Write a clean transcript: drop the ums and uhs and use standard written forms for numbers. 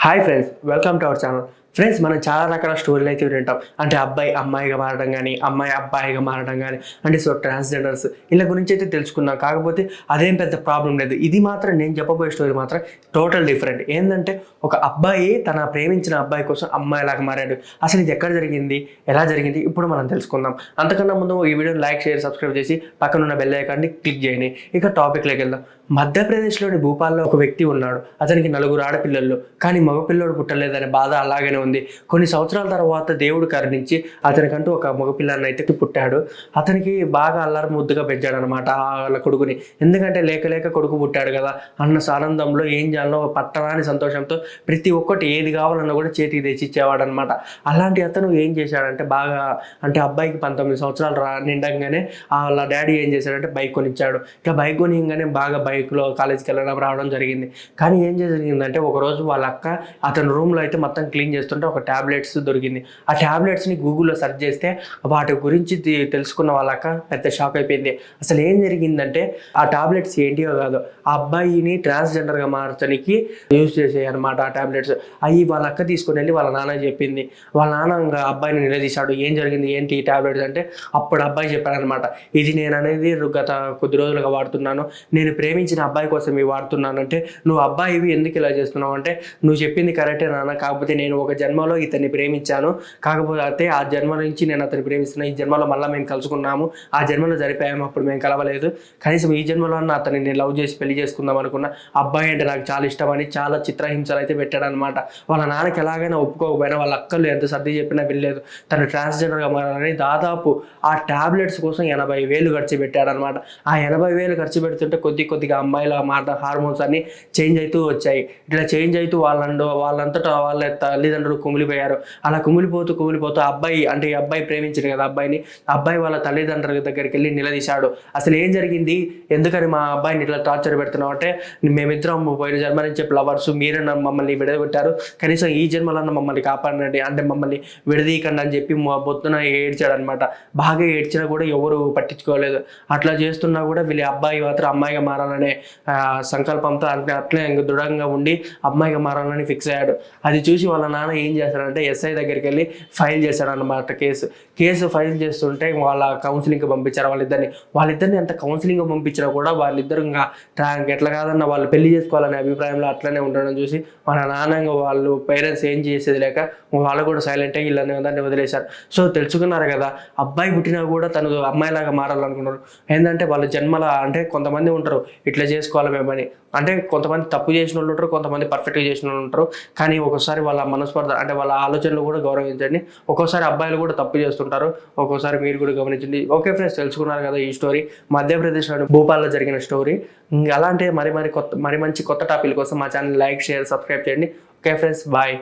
Hi friends, welcome to our channel. Friends, మనం చాలా రకాల స్టోరీలు అయితే వింటాం. అంటే అబ్బాయి అమ్మాయిగా మారడం కానీ, అమ్మాయి అబ్బాయిగా మారడం కానీ, అంటే ట్రాన్స్జెండర్స్ ఇలా గురించి అయితే తెలుసుకున్నాం. కాకపోతే అదేం పెద్ద ప్రాబ్లం లేదు. ఇది మాత్రం నేను చెప్పబోయే స్టోరీ మాత్రం టోటల్ డిఫరెంట్. ఏంటంటే ఒక అబ్బాయి తన ప్రేమించిన అబ్బాయి కోసం అమ్మాయిలాగా మారాడు. అసలు ఇది ఎక్కడ జరిగింది, ఎలా జరిగింది, ఇప్పుడు మనం తెలుసుకుందాం. అంతకన్నా ముందు ఈ వీడియోని లైక్, షేర్, సబ్స్క్రైబ్ చేసి పక్కనున్న బెల్ ఐకాన్ని క్లిక్ చేయండి. ఇక టాపిక్లోకి వెళ్దాం. మధ్యప్రదేశ్లోని భూపాల్లో ఒక వ్యక్తి ఉన్నాడు. అతనికి 4 ఆడపిల్లలు, కానీ మగపిల్లడు పుట్టలేదనే బాధ అలాగనే ఉంది. కొన్ని సంవత్సరాల తర్వాత దేవుడు కరుణించి అతనికంటూ ఒక మగపిల్లాన్ని అయితే పుట్టాడు. అతనికి బాగా అల్లారు ముద్దుగా పెంచాడు అనమాట వాళ్ళ కొడుకుని. ఎందుకంటే లేక కొడుకు పుట్టాడు కదా అన్న ఆనందంలో ఏం చేయాలో పట్టరాని సంతోషంతో ప్రతి ఒక్కటి ఏది కావాలన్నా కూడా చేతికి తెచ్చి ఇచ్చేవాడు అనమాట. అలాంటి అతను ఏం చేశాడంటే అబ్బాయికి 19 సంవత్సరాలు నిండంగానే వాళ్ళ డాడీ ఏం చేశాడంటే బైక్ కొనిచ్చాడు. ఇట్లా బైక్ కొనిగానే బాగా బైక్లో కాలేజీకి వెళ్ళడం రావడం జరిగింది. కానీ ఏం జరిగిందంటే ఒకరోజు వాళ్ళ అక్క అతని రూమ్లో అయితే మొత్తం క్లీన్ చేస్తుంటే ఒక ట్యాబ్లెట్స్ దొరికింది. ఆ ట్యాబ్లెట్స్ని గూగుల్లో సెర్చ్ చేస్తే వాటి గురించి తెలుసుకున్న వాళ్ళ అక్క పెద్ద షాక్ అయిపోయింది. అసలు ఏం జరిగిందంటే ఆ ట్యాబ్లెట్స్ ఏంటియో కాదు, ఆ అబ్బాయిని ట్రాన్స్జెండర్గా మార్చడానికి యూజ్ చేసేవి అనమాట. ఆ ట్యాబ్లెట్స్ అవి వాళ్ళ అక్క తీసుకుని వెళ్ళి వాళ్ళ నాన్న చెప్పింది. వాళ్ళ నాన్న ఇంకా అబ్బాయిని నిలదీశాడు. ఏం జరిగింది, ఏంటి ఈ ట్యాబ్లెట్స్ అంటే అప్పుడు అబ్బాయి చెప్పాడనమాట, ఇది నేను అనేది గత కొద్ది రోజులుగా వాడుతున్నాను, నేను ప్రేమించిన అబ్బాయి కోసం ఇవి వాడుతున్నాను. అంటే నువ్వు అబ్బాయివి ఎందుకు ఇలా చేస్తున్నావు అంటే, నువ్వు చెప్పింది కరెక్టే నాన్న, కాకపోతే నేను ఒక జన్మలో ఇతన్ని ప్రేమించాను, కాకపోతే ఆ జన్మ నుంచి నేను అతన్ని ప్రేమిస్తున్నాను, ఈ జన్మలో మళ్ళీ మేము కలుసుకున్నాము, ఆ జన్మలో జరిపాము, అప్పుడు మేము కలవలేదు, కనీసం ఈ జన్మలో అన్న అతన్ని నేను లవ్ చేసి పెళ్లి చేసుకుందాం అనుకున్నా, అబ్బాయి అంటే నాకు చాలా ఇష్టం అని చాలా చిత్రహింసలు అయితే పెట్టాడనమాట. వాళ్ళ నాన్నకి ఎలాగైనా ఒప్పుకోకపోయినా వాళ్ళ అక్కలు ఎంత సర్ది చెప్పినా వెళ్ళలేదు. తను ట్రాన్స్జెండర్గా మారాలని దాదాపు ఆ ట్యాబ్లెట్స్ కోసం 80,000 ఖర్చు పెట్టాడనమాట. ఆ 80,000 ఖర్చు పెడుతుంటే కొద్దిగా అమ్మాయిల మాట హార్మోన్స్ అన్ని చేంజ్ అవుతూ వచ్చాయి. ఇట్లా చేంజ్ అవుతూ వాళ్ళంతటా వాళ్ళ తల్లిదండ్రులు కుమిలిపోయారు. అలా కుమిలిపోతూ అబ్బాయి అంటే ఈ అబ్బాయి ప్రేమించాడు కదా అబ్బాయిని, అబ్బాయి వాళ్ళ తల్లిదండ్రుల దగ్గరికి వెళ్ళి నిలదీశాడు. అసలు ఏం జరిగింది, ఎందుకని మా అబ్బాయిని ఇట్లా టార్చర్ పెడుతున్నావు అంటే, మేమిద్దరం పోయిన జన్మ నుంచి లవర్స్, మీరే మమ్మల్ని విడగొట్టారు, కనీసం ఈ జన్మలన్న మమ్మల్ని కాపాడండి, అంటే మమ్మల్ని విడదీయకండి అని చెప్పి బొత్తున ఏడ్చాడు అనమాట. బాగా ఏడ్చినా కూడా ఎవరు పట్టించుకోలేదు. అట్లా చేస్తున్నా కూడా వీళ్ళ అబ్బాయి మాత్రం అమ్మాయిగా మారాలనే సంకల్పంతో అట్లే దృఢంగా ఉండి అమ్మాయిగా మారాలని ఫిక్స్ అయ్యాడు. అది చూసి వాళ్ళ నాన్న ఏం చేశాడంటే ఎస్ఐ దగ్గరికి వెళ్ళి ఫైల్ చేశాడు అన్నమాట. కేసు ఫైల్ చేస్తుంటే వాళ్ళ కౌన్సిలింగ్కి పంపించారు వాళ్ళిద్దరిని ఎంత కౌన్సిలింగ్ పంపించినా కూడా వాళ్ళిద్దరు ఇంకా ఎట్లా కాదన్న వాళ్ళు పెళ్లి చేసుకోవాలనే అభిప్రాయంలో అట్లనే ఉండడం చూసి వాళ్ళ నాన్న వాళ్ళు పేరెంట్స్ ఏం చేసేది లేక వాళ్ళు కూడా సైలెంట్ అయ్యి దాన్ని వదిలేశారు. సో తెలుసుకున్నారు కదా, అబ్బాయి పుట్టినా కూడా తను అమ్మాయిలాగా మారాలనుకున్నారు. ఏంటంటే వాళ్ళ జన్మల అంటే కొంతమంది ఉంటారు ఇట్లా చేసుకోవాలి మేమని, అంటే కొంతమంది తప్పు చేసిన వాళ్ళు ఉంటారు, కొంతమంది పర్ఫెక్ట్గా చేసిన వాళ్ళు ఉంటారు. కానీ ఒక్కోసారి వాళ్ళ మనస్పర్ధ అంటే వాళ్ళ ఆలోచనలు కూడా గౌరవించండి. ఒక్కోసారి అబ్బాయిలు కూడా తప్పు చేస్తుంటారు, ఒక్కోసారి మీరు కూడా గమనించండి. ఓకే ఫ్రెండ్స్, తెలుసుకున్నారు కదా ఈ స్టోరీ, మధ్యప్రదేశ్లోని భోపాల్లో జరిగిన స్టోరీ. అలాంటి మరి మంచి కొత్త టాపిక్ కోసం మా ఛానల్ లైక్, షేర్, సబ్స్క్రైబ్ చేయండి. Okay friends, bye.